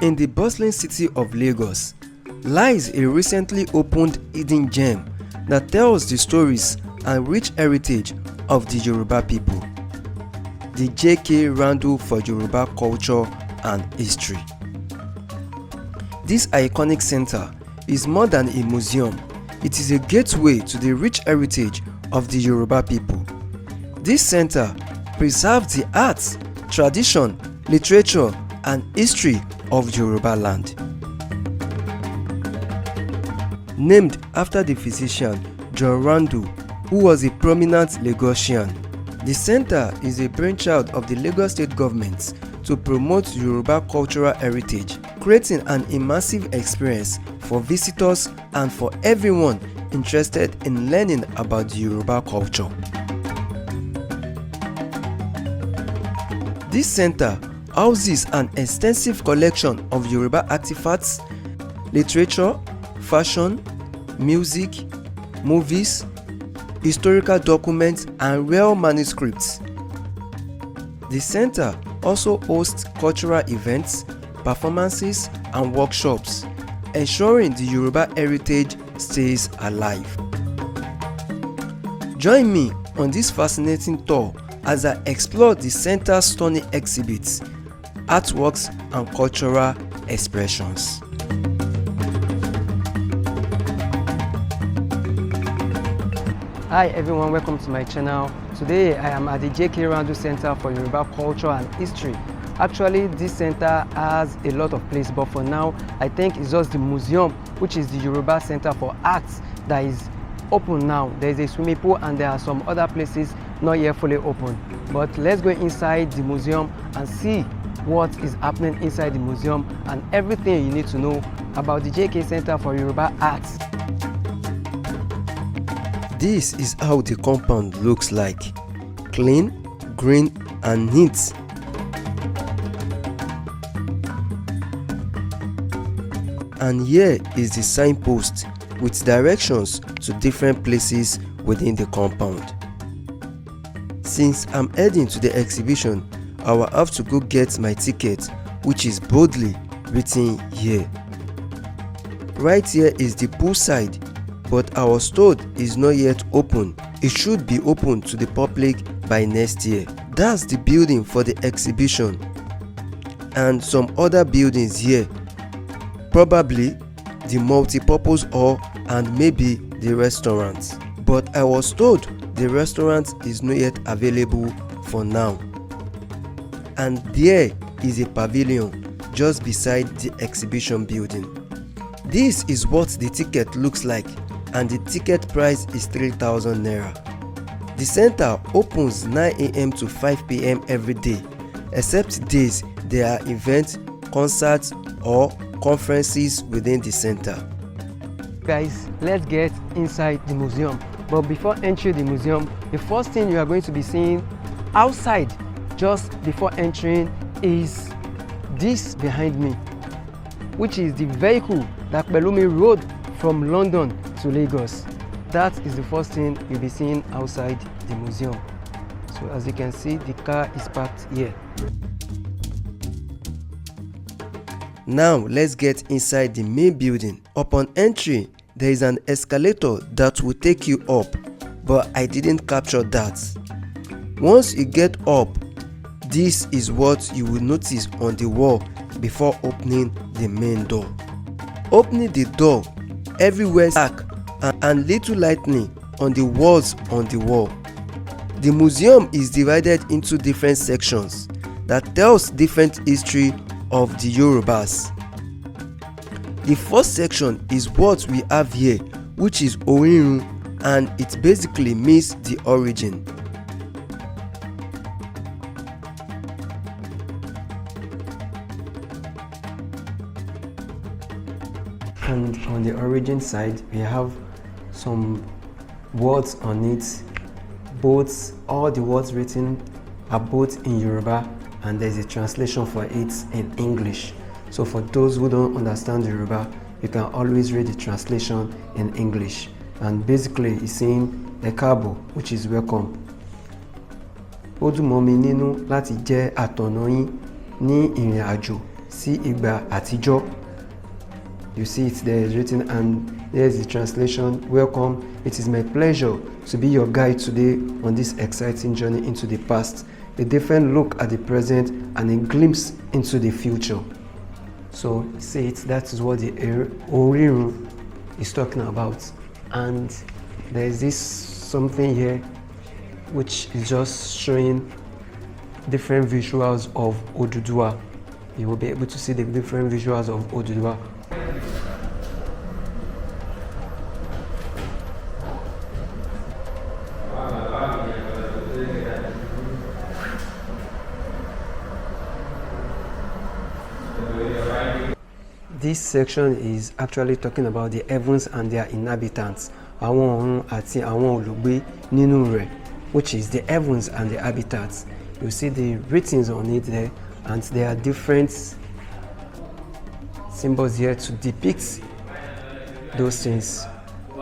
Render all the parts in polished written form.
In the bustling city of Lagos lies a recently opened hidden gem that tells the stories and rich heritage of the Yoruba people. The John Randle for Yoruba Culture and History. This iconic center is more than a museum. It is a gateway to the rich heritage of the Yoruba people. This center preserves the arts, tradition, literature, and history of Yoruba land. Named after the physician John Randle, who was a prominent Lagosian, the center is a brainchild of the Lagos state government to promote Yoruba cultural heritage, creating an immersive experience for visitors and for everyone interested in learning about the Yoruba culture. This center houses an extensive collection of Yoruba artifacts, literature, fashion, music, movies, historical documents, and rare manuscripts. The center also hosts cultural events, performances, and workshops, ensuring the Yoruba heritage stays alive. Join me on this fascinating tour as I explore the center's stunning exhibits, artworks, and cultural expressions. Hi everyone, welcome to my channel. Today I am at the John Randle Centre for Yoruba Culture and History. Actually, this center has a lot of places, but for now I think it's just the museum, which is the Yoruba Center for Arts, that is open now. There is a swimming pool and there are some other places not yet fully open. But let's go inside the museum and see what is happening inside the museum and everything you need to know about the JK Center for Yoruba Arts. This is how the compound looks like: clean, green, and neat. And here is the signpost with directions to different places within the compound. Since I'm heading to the exhibition, I will have to go get my ticket, which is boldly written here. Right here is the poolside, but I was told it's not yet open. It should be open to the public by next year. That's the building for the exhibition, and some other buildings here, probably the multi-purpose hall and maybe the restaurant. But I was told the restaurant is not yet available for now. And there is a pavilion just beside the exhibition building. This is what the ticket looks like, and the ticket price is 3,000 Naira. The center opens 9 AM to 5 PM every day, except days there are events, concerts, or conferences within the center. Guys, let's get inside the museum. But before entering the museum, the first thing you are going to be seeing outside just before entering is this behind me, which is the vehicle that Pelumi rode from London to Lagos. That is the first thing you'll be seeing outside the museum. So as you can see, the car is parked here. Now let's get inside the main building. Upon entry, there is an escalator that will take you up, but I didn't capture that. Once you get up, this is what you will notice on the wall before opening the main door. Opening the door, everywhere is dark and little lightning on the walls on the wall. The museum is divided into different sections that tells different history of the Yorubas. The first section is what we have here, which is Orírun, and it basically means the origin. And on the origin side, we have some words on it. All the words written are both in Yoruba, and there's a translation for it in English. So for those who don't understand Yoruba, you can always read the translation in English. And basically it's saying "Ẹ káàbọ̀," which is welcome. Ó dùn mọ́ mi nínú láti jẹ́ atọ̀nà yín ní ìrìn àjò sí ìgbà àtijọ́. You see it there is written, and there's the translation. Welcome, it is my pleasure to be your guide today on this exciting journey into the past, a different look at the present and a glimpse into the future. So see it, that is what the Oriru is talking about. And there is this something here which is just showing different visuals of Oduduwa. You will be able to see the different visuals of Oduduwa. This section is actually talking about the heavens and their inhabitants, àwọn ọ̀run àti àwọn olùgbé nínú rẹ̀, which is the heavens and the habitats. You see the writings on it there, and there are different symbols here to depict those things,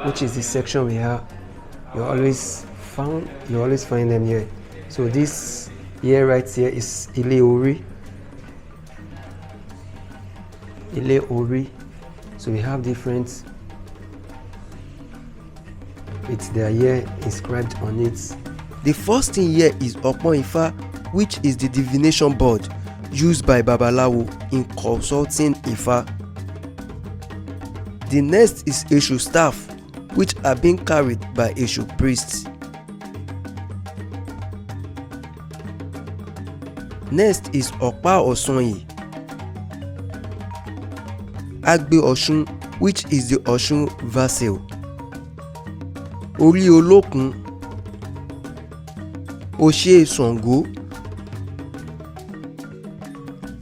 which is the section we have. You always find them here. So this here right here is Ile Ori. Ile Ori. So we have different, it's there here inscribed on it. The first thing here is Opon Ifa, which is the divination board used by Babalawo in consulting Ifa. The next is Eshu staff, which are being carried by Eshu priests. Next is Opa Osonyi, Agbe Oshun, which is the Oshun vassal. Ori Olokun, Oshe Songo.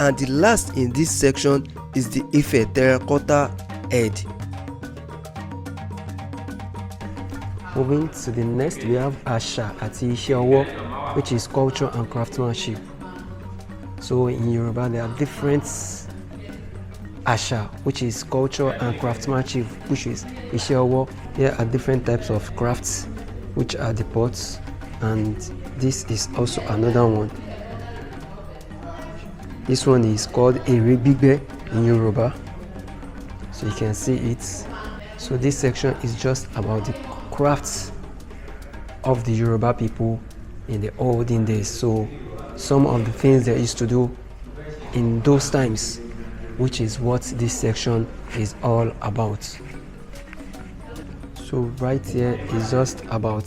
And the last in this section is the Ife terracotta head. Moving to the next, we have Asha àti Iṣẹ́ Ọwọ́, which is culture and craftsmanship. So in Yoruba there are different Asha, which is culture and craftsmanship, which is Iṣẹ́ Ọwọ́. There are different types of crafts, which are the pots, and this is also another one. This one is called Ere Gbigbe in Yoruba, so you can see it. So this section is just about the crafts of the Yoruba people in the olden days. So some of the things they used to do in those times, which is what this section is all about. So right here is just about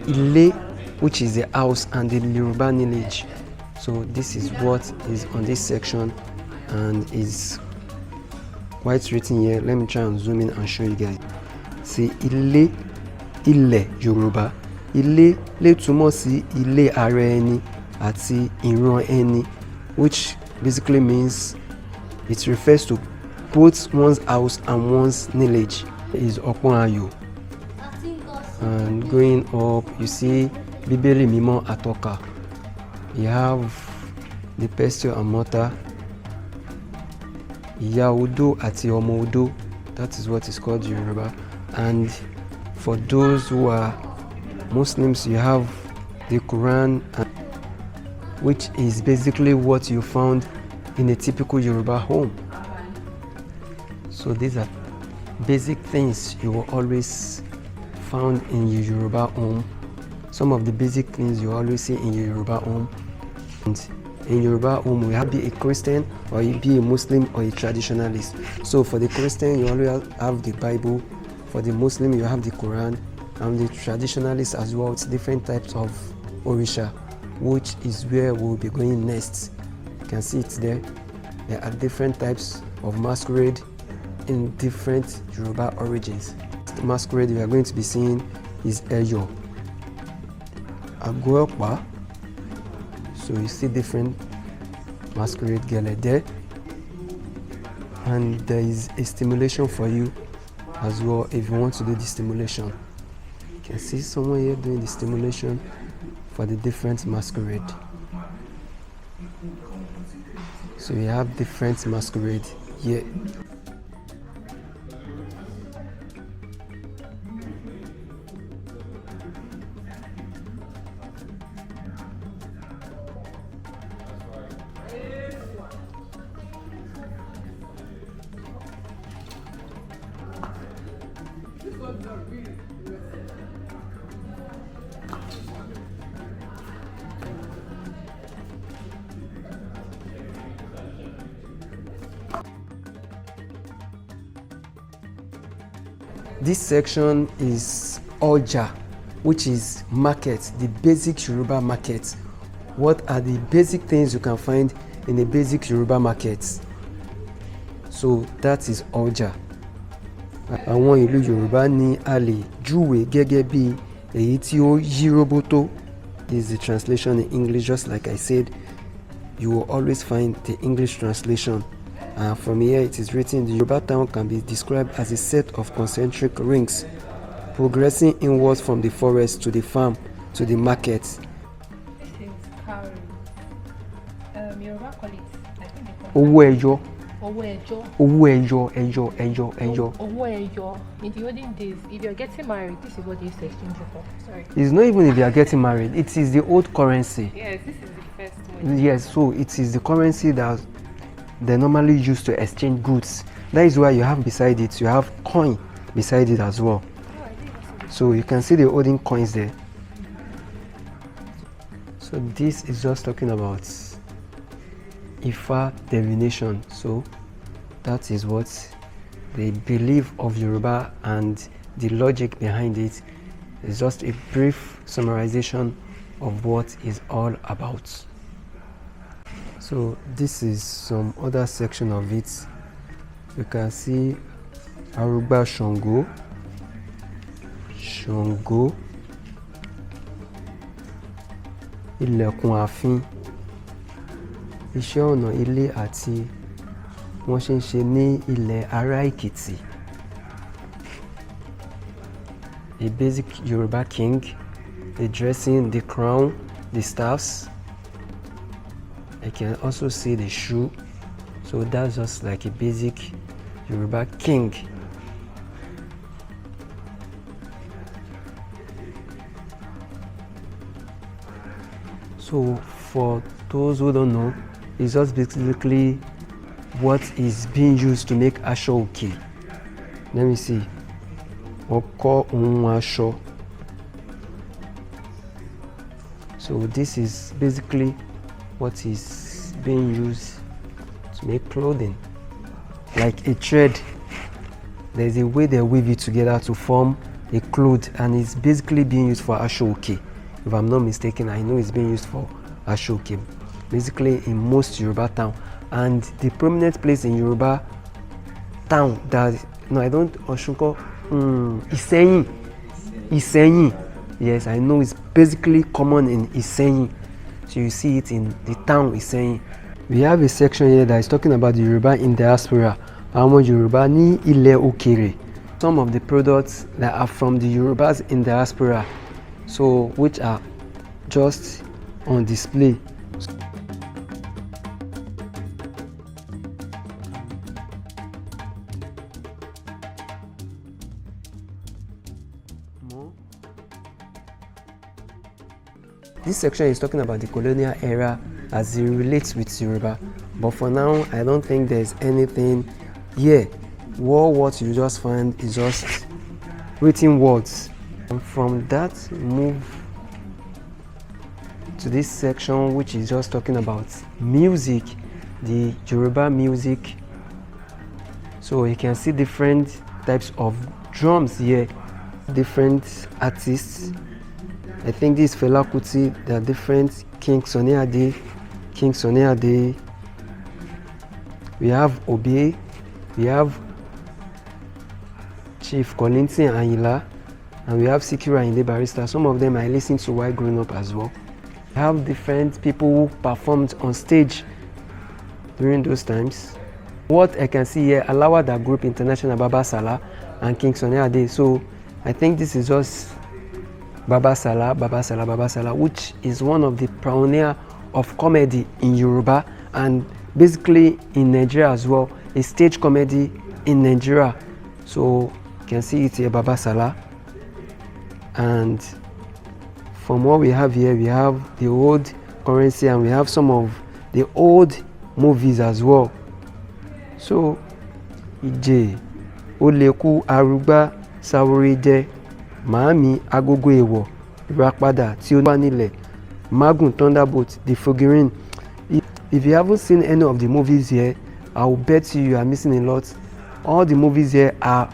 Ile, which is the house, and the Yoruba village. So this is what is on this section and is quite written here. Let me try and zoom in and show you guys. See, Ile, Yoruba. Ile lè túmọ̀ sí ilé ara ẹni àti ìran ẹni, which basically means it refers to both one's house and one's village. Is Opon Ayo. And going up, you see Bíbélì Mímọ́ Atọ́ka. You have the pestle and mortar, Ìyá Odó àti Ọmọ Odó. That is what is called Yoruba. And for those who are Muslims, you have the Quran, which is basically what you found in a typical Yoruba home. So these are basic things you will always found in your Yoruba home. Some of the basic things you always see in your Yoruba home. And in Yoruba home, you have be a Christian, or you be a Muslim, or a traditionalist. So for the Christian, you always have the Bible. For the Muslim, you have the Quran. And the traditionalists as well. It's different types of Orisha, which is where we'll be going next. You can see it there. There are different types of masquerade in different Yoruba origins. The masquerade we are going to be seeing is Eyo, Agopa. So you see different masquerade gele there, and there is a stimulation for you as well if you want to do the stimulation. You can see someone here doing the stimulation for the different masquerade. So we have different masquerade here. This section is Ọjà, which is market, the basic Yoruba market. What are the basic things you can find in a basic Yoruba market? So that is Ọjà. Àwọn ìlú Yorùbá ni a lè júwe gẹ́gẹ́ bí èyí tí ó yí roboto. Is the translation in English, just like I said. You will always find the English translation. From here it is written, the Yoruba town can be described as a set of concentric rings progressing inwards from the forest to the farm to the market. This is cowrie. Yoruba call it, I think they call it Owó ẹyọ. Owó ẹyọ. Owó ẹyọ. Owó ẹyọ. In the olden days, if you're getting married, this is what they used to exchange it for. Sorry. It's not even if you are getting married. It is the old currency. Yes, this is the first one. Yes, so it is the currency that they normally use to exchange goods. That is why you have beside it, you have coin beside it as well. So you can see the olden coins there. So this is just talking about Ifa divination. So that is what the belief of Yoruba and the logic behind it is. Just a brief summarization of what is all about. So this is some other section of it. You can see Arugba Shango, Ilẹ̀kùn ààfin, iṣẹ́ ọnà ilé àti wọ́n ṣe ń ṣe ní ilẹ̀ ará Èkìtì. A basic Yoruba king, the dressing, the crown, the staffs. I can also see the shoe. So that's just like a basic Yoruba king. So for those who don't know, it's just basically what is being used to make aṣọ òkè. Let me see. Ọkọ́ ohun aṣọ. So this is basically what is being used to make clothing. Like a thread, there's a way they weave it together to form a cloth, and it's basically being used for aṣọ òkè. If I'm not mistaken, I know it's being used for aṣọ òkè, basically in most Yoruba town. And the prominent place in Yoruba town that, no, I don't, Osunko, Ìsẹ́yìn. Yes, I know it's basically common in Ìsẹ́yìn. So you see it in the town Ìsẹ́yìn. We have a section here that is talking about the Yoruba in diaspora. Àwọn Yoruba ní ilẹ̀ òkèèrè. Some of the products that are from the Yorubas in diaspora, so which are just on display. This section is talking about the colonial era as it relates with Yoruba, but for now I don't think there's anything here. What you just find is just written words. And from that, move to this section which is just talking about music, the Yoruba music. So you can see different types of drums here, different artists. I think this Fela Kuti, there are different King Sunny Ade. We have Obe, we have Chief Kollington Ayinla, and we have Sikiru Ayinde Barrister. Some of them I listened to while growing up as well. We have different people who performed on stage during those times. What I can see here, Alawada Group International, Baba Salah, and King Sunny Ade. So I think this is just Baba Salah, which is one of the pioneer of comedy in Yoruba and basically in Nigeria as well. A stage comedy in Nigeria. So you can see it here, Baba Salah. And from what we have here, we have the old currency and we have some of the old movies as well. So Ije, Oleku, Arugba, Saworide, Màámi, Agogo Èwọ̀, Ìràpadà tí ó wà nílẹ̀, Magun, Thunderbolt, The Forgiving. If you haven't seen any of the movies here, I will bet you are missing a lot. All the movies here are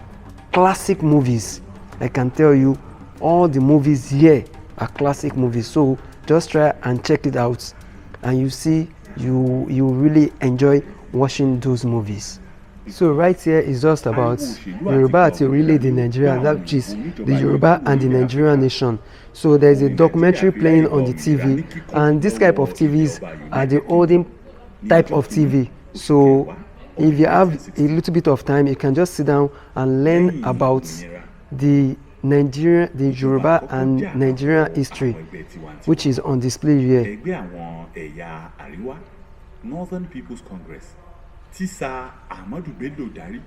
classic movies. I can tell you all the movies here are classic movies, so just try and check it out, and you see you really enjoy watching those movies. So right here is just about Yoruba àti orílẹ̀-èdè Nigeria, that is the Yoruba and the Nigerian nation. So there is a documentary playing on the TV, and this type of TVs are the olden type of TV. So if you have a little bit of time, you can just sit down and learn about the Yoruba and Nigerian history, which is on display here. Northern People's Congress tí Sir Ahmadu Bello darí,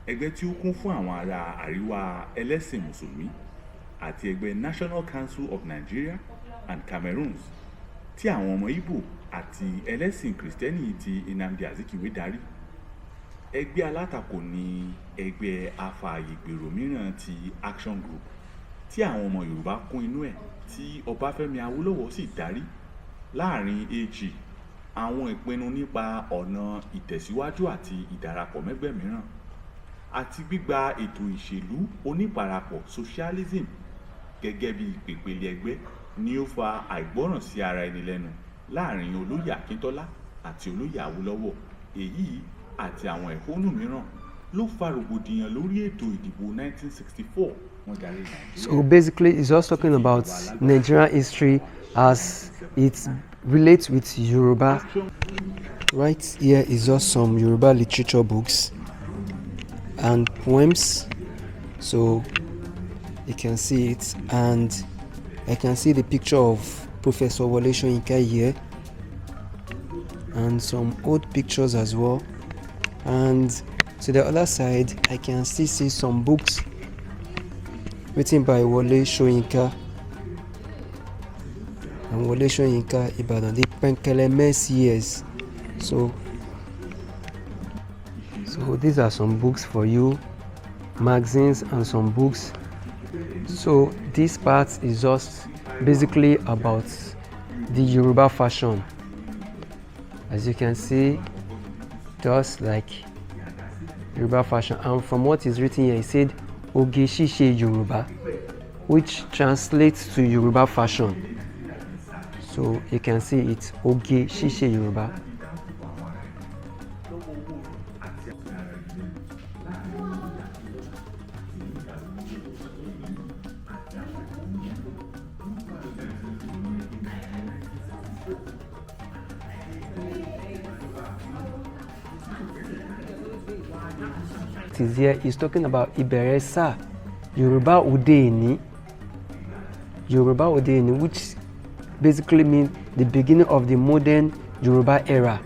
ẹgbẹ́ tí ó kún fún àwọn ará àríwá ẹlẹ́sìn mùsùlùmí, àti ẹgbẹ́ National Council of Nigeria and Cameroon tí àwọn ọmọ Igbo àti ẹlẹ́sìn Kristẹni ti Nnamdi Azikiwe darí. Ẹgbẹ́ alátakò ni ẹgbẹ́ afààyègbèrò mìíràn ti Action Group tí àwọn ọmọ Yorùbá kún inú ẹ̀ tí Ọbáfẹ́mi Awólọ́wọ̀ sì darí. Láàrin èjì àwọn ìpinnu nípa ọ̀nà ìtẹ̀síwájú àti ìdarapọ̀ mẹ́gbẹ́ mìíràn àti gbígba ètò ìṣèlú oníparapọ̀ socialism gẹ́gẹ́ bí ìpèpele ẹgbẹ́ ni ó fa àìgbọ́ràn sí ara ẹni lẹ́nu láàrin olóyè Akíntọ́lá àti olóyè Awólọ́wọ̀. Èyí àti àwọn ẹ̀hónú mìíràn ló fa rògbòdìyàn lórí ètò ìdìbò 1964. So basically it's just talking about Nigerian history as it relates with Yoruba. Right here is just some Yoruba literature books and poems, so you can see it, and I can see the picture of Professor Wole Soyinka here, and some old pictures as well. And to the other side I can still see some books written by Wole Soyinka. And Wole Soyinka Ibadan, the Penkelemes years. So these are some books for you, magazines and some books. So this part is just basically about the Yoruba fashion. As you can see, just like Yoruba fashion. And from what is written here, it said Oge Sise Yoruba, which translates to Yoruba fashion. So you can see it's Oge Sise Yoruba. Is here is talking about Iberesa, Yoruba Udeni, which basically means the beginning of the modern Yoruba era.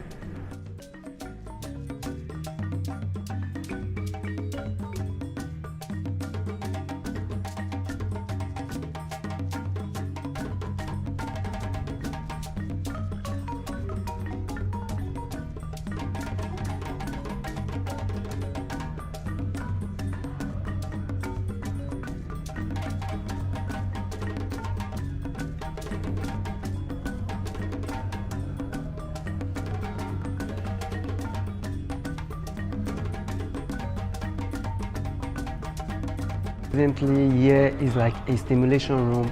Presently here is like a stimulation room.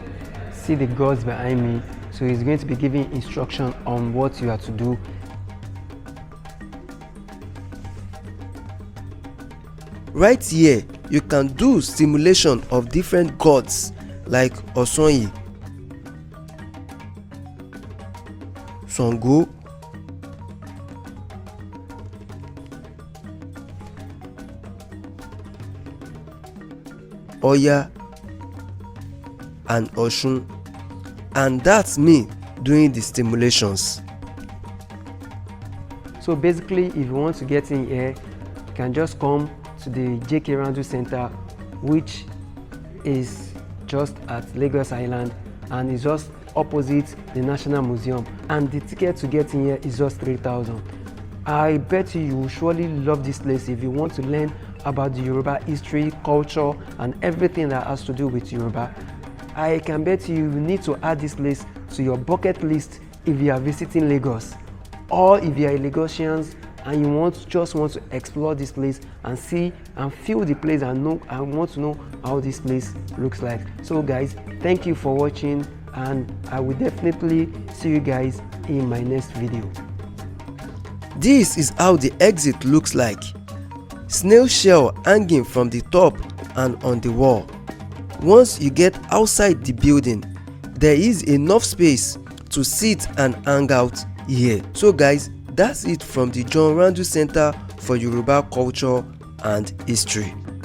See the gods behind me, so he's going to be giving instruction on what you have to do. Right here you can do stimulation of different gods like Osonyi, Sango, Oya and Oshun, and that's me doing the stimulations. So basically if you want to get in here, you can just come to the John Randle Centre, which is just at Lagos Island and is just opposite the National Museum, and the ticket to get in here is just 3,000. I bet you will surely love this place if you want to learn about the Yoruba history, culture and everything that has to do with Yoruba. I can bet you need to add this place to your bucket list if you are visiting Lagos, or if you are a Lagosians and you just want to explore this place and see and feel the place and want to know how this place looks like. So guys, thank you for watching, and I will definitely see you guys in my next video. This is how the exit looks like. Snail shell hanging from the top and on the wall. Once you get outside the building, there is enough space to sit and hang out here. So guys, that's it from the John Randle Centre for Yoruba Culture and History.